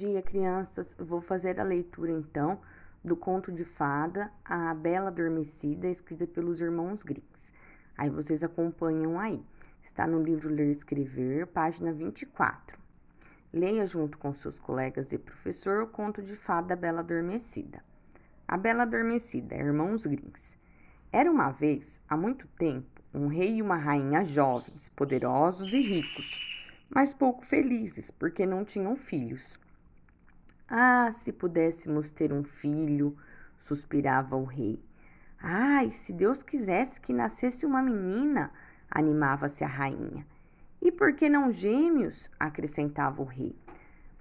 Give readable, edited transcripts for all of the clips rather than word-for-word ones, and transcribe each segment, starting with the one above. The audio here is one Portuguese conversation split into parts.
Dia, crianças, eu vou fazer a leitura então do conto de fada A Bela Adormecida, escrita pelos irmãos Grimm. Aí vocês acompanham aí. Está no livro Ler e Escrever, página 24. Leia junto com seus colegas e professor o conto de fada A Bela Adormecida. A Bela Adormecida, irmãos Grimm. Era uma vez, há muito tempo, um rei e uma rainha jovens, poderosos e ricos, mas pouco felizes porque não tinham filhos. Ah, se pudéssemos ter um filho, suspirava o rei. Ai, se Deus quisesse que nascesse uma menina, animava-se a rainha. E por que não gêmeos? Acrescentava o rei.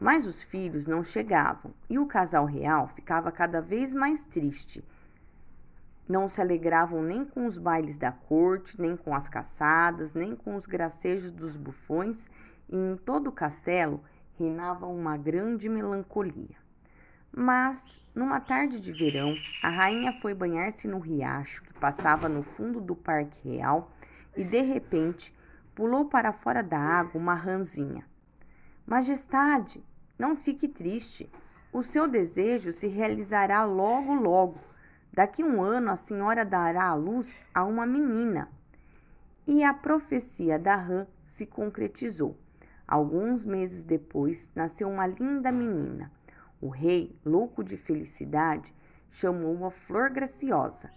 Mas os filhos não chegavam e o casal real ficava cada vez mais triste. Não se alegravam nem com os bailes da corte, nem com as caçadas, nem com os gracejos dos bufões, e em todo o castelo reinava uma grande melancolia. Mas, numa tarde de verão, a rainha foi banhar-se no riacho que passava no fundo do parque real e, de repente, pulou para fora da água uma rãzinha. Majestade, não fique triste. O seu desejo se realizará logo, logo. Daqui um ano a senhora dará à luz a uma menina. E a profecia da rã se concretizou. Alguns meses depois, nasceu uma linda menina. O rei, louco de felicidade, chamou-a Flor Graciosa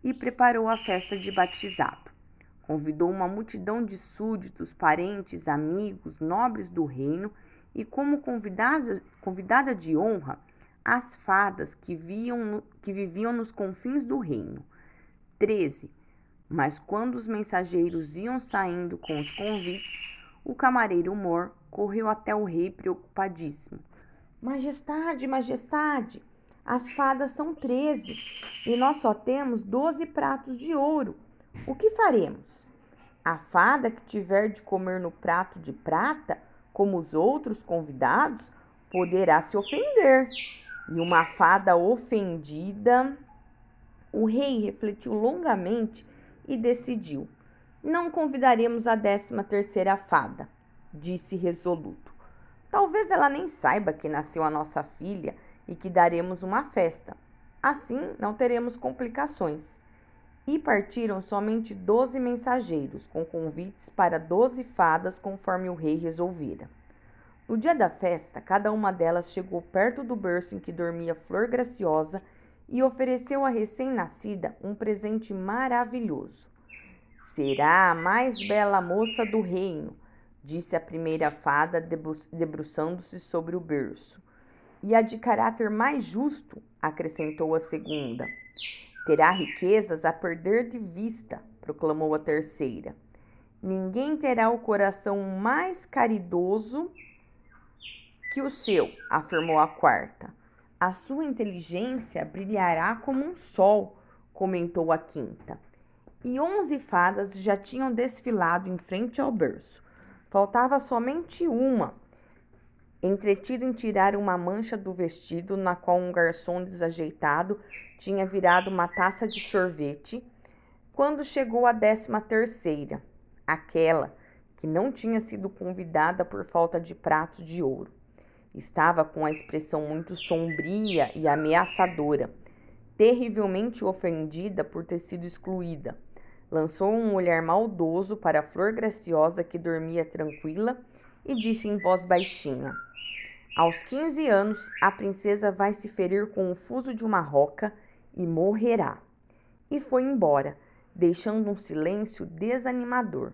e preparou a festa de batizado. Convidou uma multidão de súditos, parentes, amigos, nobres do reino e, como convidada de honra, as fadas que viviam nos confins do reino. 13. Mas quando os mensageiros iam saindo com os convites, o camareiro Mor correu até o rei preocupadíssimo. Majestade, majestade, as fadas são 13 e nós só temos 12 pratos de ouro. O que faremos? A fada que tiver de comer no prato de prata, como os outros convidados, poderá se ofender. E uma fada ofendida... O rei refletiu longamente e decidiu. Não convidaremos a 13ª fada, disse resoluto. Talvez ela nem saiba que nasceu a nossa filha e que daremos uma festa. Assim não teremos complicações. E partiram somente 12 mensageiros, com convites para 12 fadas, conforme o rei resolvera. No dia da festa, cada uma delas chegou perto do berço em que dormia Flor Graciosa e ofereceu à recém-nascida um presente maravilhoso. Será a mais bela moça do reino, disse a primeira fada, debruçando-se sobre o berço. E a de caráter mais justo, acrescentou a segunda. Terá riquezas a perder de vista, proclamou a terceira. Ninguém terá o coração mais caridoso que o seu, afirmou a quarta. A sua inteligência brilhará como um sol, comentou a quinta. E 11 fadas já tinham desfilado em frente ao berço. Faltava somente uma, entretido em tirar uma mancha do vestido na qual um garçom desajeitado tinha virado uma taça de sorvete, quando chegou a 13ª, aquela que não tinha sido convidada por falta de pratos de ouro. Estava com a expressão muito sombria e ameaçadora, terrivelmente ofendida por ter sido excluída. Lançou um olhar maldoso para a Flor Graciosa que dormia tranquila e disse em voz baixinha: aos 15 anos, a princesa vai se ferir com o fuso de uma roca e morrerá. E foi embora, deixando um silêncio desanimador.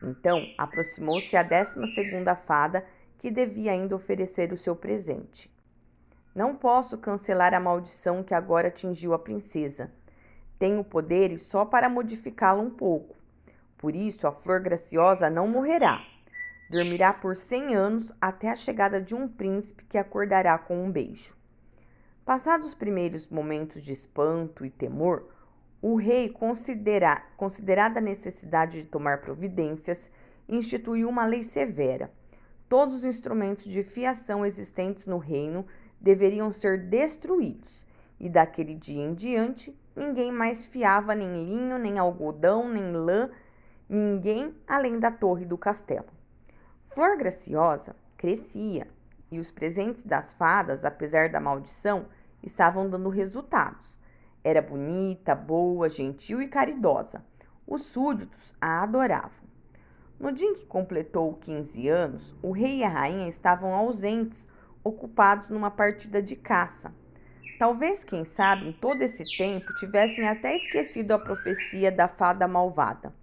Então, aproximou-se a 12ª fada, que devia ainda oferecer o seu presente. Não posso cancelar a maldição que agora atingiu a princesa. Tenho poderes só para modificá-la um pouco. Por isso, a Flor Graciosa não morrerá. Dormirá por 100 anos até a chegada de um príncipe que acordará com um beijo. Passados os primeiros momentos de espanto e temor, o rei, considerada a necessidade de tomar providências, instituiu uma lei severa. Todos os instrumentos de fiação existentes no reino deveriam ser destruídos, e daquele dia em diante, ninguém mais fiava nem linho, nem algodão, nem lã, ninguém além da torre do castelo. Flor Graciosa crescia e os presentes das fadas, apesar da maldição, estavam dando resultados. Era bonita, boa, gentil e caridosa. Os súditos a adoravam. No dia em que completou 15 anos, o rei e a rainha estavam ausentes, ocupados numa partida de caça. Talvez, quem sabe, em todo esse tempo tivessem até esquecido a profecia da fada malvada.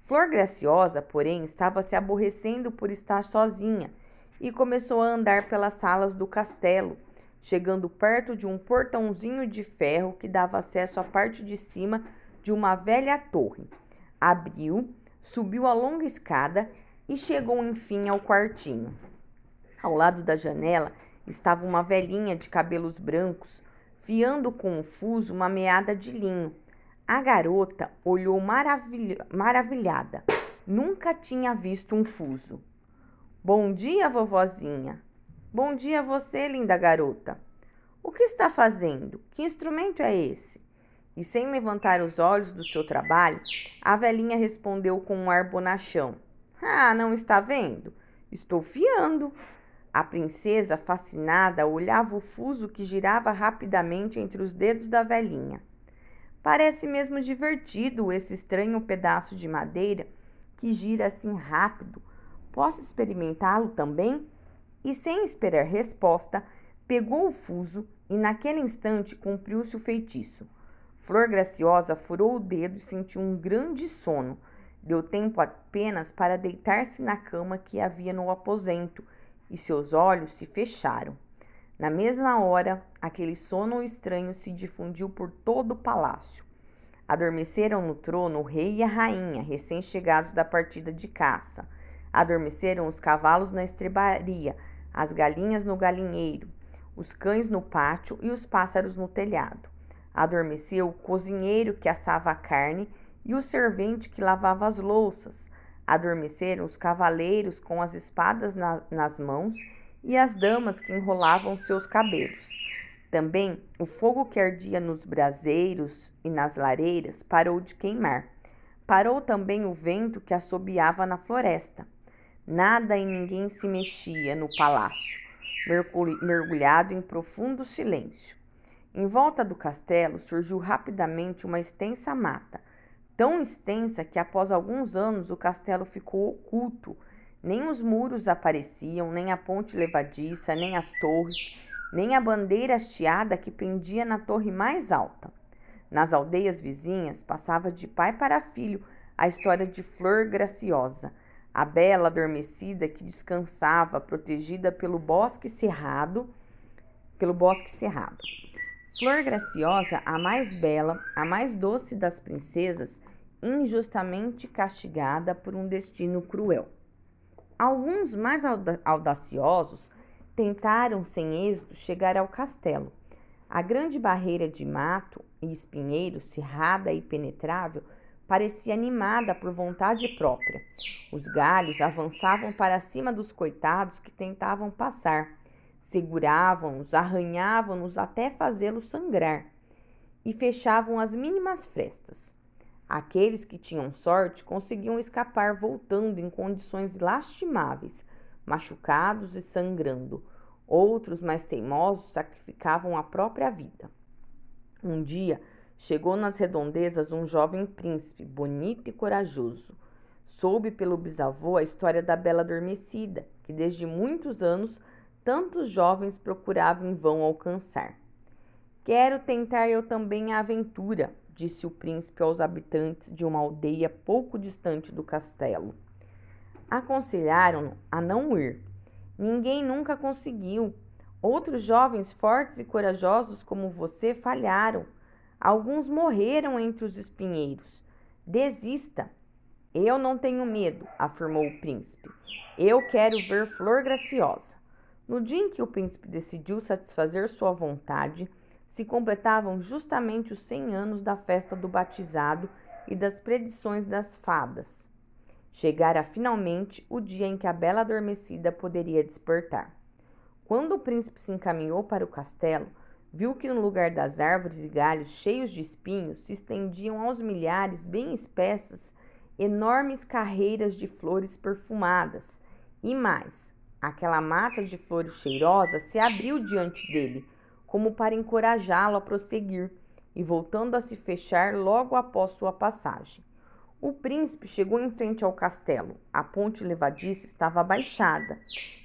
Flor Graciosa, porém, estava se aborrecendo por estar sozinha e começou a andar pelas salas do castelo, chegando perto de um portãozinho de ferro que dava acesso à parte de cima de uma velha torre. Abriu, subiu a longa escada e chegou enfim ao quartinho. Ao lado da janela estava uma velhinha de cabelos brancos, fiando com um fuso uma meada de linho. A garota olhou maravilhada. Nunca tinha visto um fuso. Bom dia, vovozinha. Bom dia a você, linda garota. O que está fazendo? Que instrumento é esse? E sem levantar os olhos do seu trabalho, a velhinha respondeu com um ar bonachão. Ah, não está vendo? Estou fiando. A princesa, fascinada, olhava o fuso que girava rapidamente entre os dedos da velhinha. Parece mesmo divertido esse estranho pedaço de madeira que gira assim rápido. Posso experimentá-lo também? E sem esperar resposta, pegou o fuso e naquele instante cumpriu-se o feitiço. Flor Graciosa furou o dedo e sentiu um grande sono. Deu tempo apenas para deitar-se na cama que havia no aposento e seus olhos se fecharam. Na mesma hora, aquele sono estranho se difundiu por todo o palácio. Adormeceram no trono o rei e a rainha, recém-chegados da partida de caça. Adormeceram os cavalos na estrebaria, as galinhas no galinheiro, os cães no pátio e os pássaros no telhado. Adormeceu o cozinheiro que assava a carne e o servente que lavava as louças. Adormeceram os cavaleiros com as espadas nas mãos e as damas que enrolavam seus cabelos. Também o fogo que ardia nos braseiros e nas lareiras parou de queimar. Parou também o vento que assobiava na floresta. Nada e ninguém se mexia no palácio, mergulhado em profundo silêncio. Em volta do castelo surgiu rapidamente uma extensa mata, tão extensa que após alguns anos o castelo ficou oculto. Nem os muros apareciam, nem a ponte levadiça, nem as torres, nem a bandeira hasteada que pendia na torre mais alta. Nas aldeias vizinhas passava de pai para filho a história de Flor Graciosa, a bela adormecida que descansava, protegida pelo bosque cerrado. Flor Graciosa, a mais bela, a mais doce das princesas, injustamente castigada por um destino cruel. Alguns mais audaciosos tentaram sem êxito chegar ao castelo. A grande barreira de mato e espinheiros, cerrada e impenetrável, parecia animada por vontade própria. Os galhos avançavam para cima dos coitados que tentavam passar. Seguravam-nos, arranhavam-nos até fazê-los sangrar e fechavam as mínimas frestas. Aqueles que tinham sorte conseguiam escapar voltando em condições lastimáveis, machucados e sangrando. Outros, mais teimosos, sacrificavam a própria vida. Um dia, chegou nas redondezas um jovem príncipe, bonito e corajoso. Soube pelo bisavô a história da bela adormecida, que desde muitos anos tantos jovens procuravam em vão alcançar. Quero tentar eu também a aventura, disse o príncipe aos habitantes de uma aldeia pouco distante do castelo. Aconselharam-no a não ir. Ninguém nunca conseguiu. Outros jovens fortes e corajosos como você falharam. Alguns morreram entre os espinheiros. Desista. Eu não tenho medo, afirmou o príncipe. Eu quero ver Flor Graciosa. No dia em que o príncipe decidiu satisfazer sua vontade, se completavam justamente os 100 anos da festa do batizado e das predições das fadas. Chegara finalmente o dia em que a bela adormecida poderia despertar. Quando o príncipe se encaminhou para o castelo, viu que no lugar das árvores e galhos cheios de espinhos se estendiam aos milhares, bem espessas, enormes carreiras de flores perfumadas. E mais, Aquela mata de flores cheirosas se abriu diante dele, como para encorajá-lo a prosseguir, e voltando a se fechar logo após sua passagem. O príncipe chegou em frente ao castelo. A ponte levadiça estava abaixada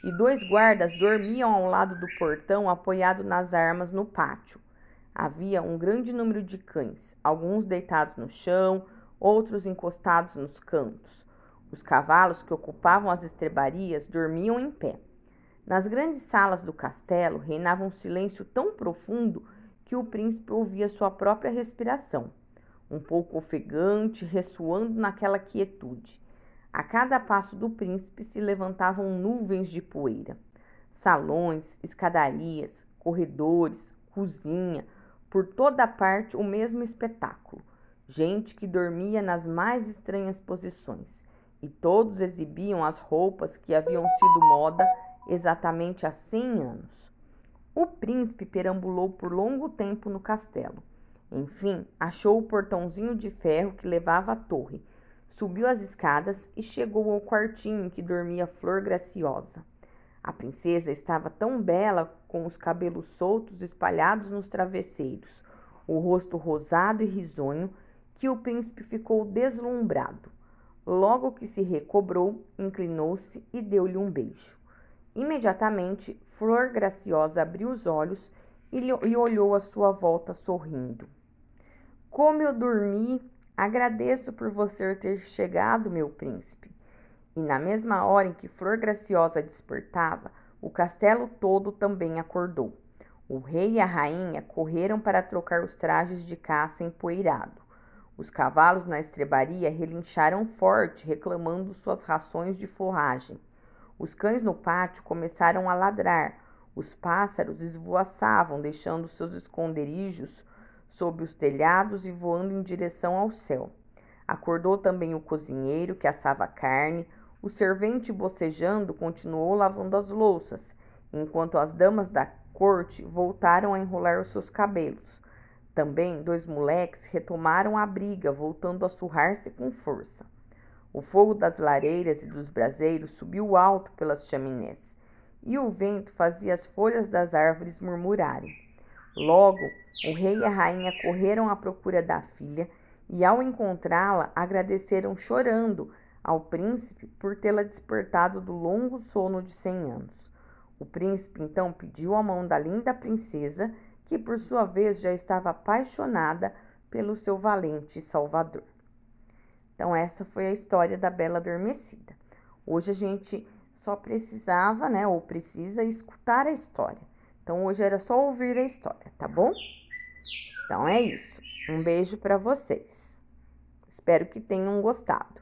e 2 guardas dormiam ao lado do portão, apoiado nas armas no pátio. Havia um grande número de cães, alguns deitados no chão, outros encostados nos cantos. Os cavalos que ocupavam as estrebarias dormiam em pé. Nas grandes salas do castelo reinava um silêncio tão profundo que o príncipe ouvia sua própria respiração, um pouco ofegante, ressoando naquela quietude. A cada passo do príncipe se levantavam nuvens de poeira. Salões, escadarias, corredores, cozinha, por toda parte o mesmo espetáculo. Gente que dormia nas mais estranhas posições, e todos exibiam as roupas que haviam sido moda exatamente há 100 anos. O príncipe perambulou por longo tempo no castelo. Enfim, achou o portãozinho de ferro que levava à torre, subiu as escadas e chegou ao quartinho em que dormia Flor Graciosa. A princesa estava tão bela, com os cabelos soltos espalhados nos travesseiros, o rosto rosado e risonho, que o príncipe ficou deslumbrado. Logo que se recobrou, inclinou-se e deu-lhe um beijo. Imediatamente, Flor Graciosa abriu os olhos e olhou à sua volta sorrindo. Como eu dormi, agradeço por você ter chegado, meu príncipe. E na mesma hora em que Flor Graciosa despertava, o castelo todo também acordou. O rei e a rainha correram para trocar os trajes de caça empoeirado. Os cavalos na estrebaria relincharam forte, reclamando suas rações de forragem. Os cães no pátio começaram a ladrar. Os pássaros esvoaçavam, deixando seus esconderijos sob os telhados e voando em direção ao céu. Acordou também o cozinheiro, que assava carne. O servente, bocejando, continuou lavando as louças, enquanto as damas da corte voltaram a enrolar os seus cabelos. Também 2 moleques retomaram a briga, voltando a surrar-se com força. O fogo das lareiras e dos braseiros subiu alto pelas chaminés, e o vento fazia as folhas das árvores murmurarem. Logo, o rei e a rainha correram à procura da filha e, ao encontrá-la, agradeceram chorando ao príncipe por tê-la despertado do longo sono de 100 anos. O príncipe então pediu a mão da linda princesa, que por sua vez já estava apaixonada pelo seu valente salvador. Então essa foi a história da Bela Adormecida. Hoje a gente só precisava, ou precisa escutar a história. Então hoje era só ouvir a história, tá bom? Então é isso. Um beijo para vocês. Espero que tenham gostado.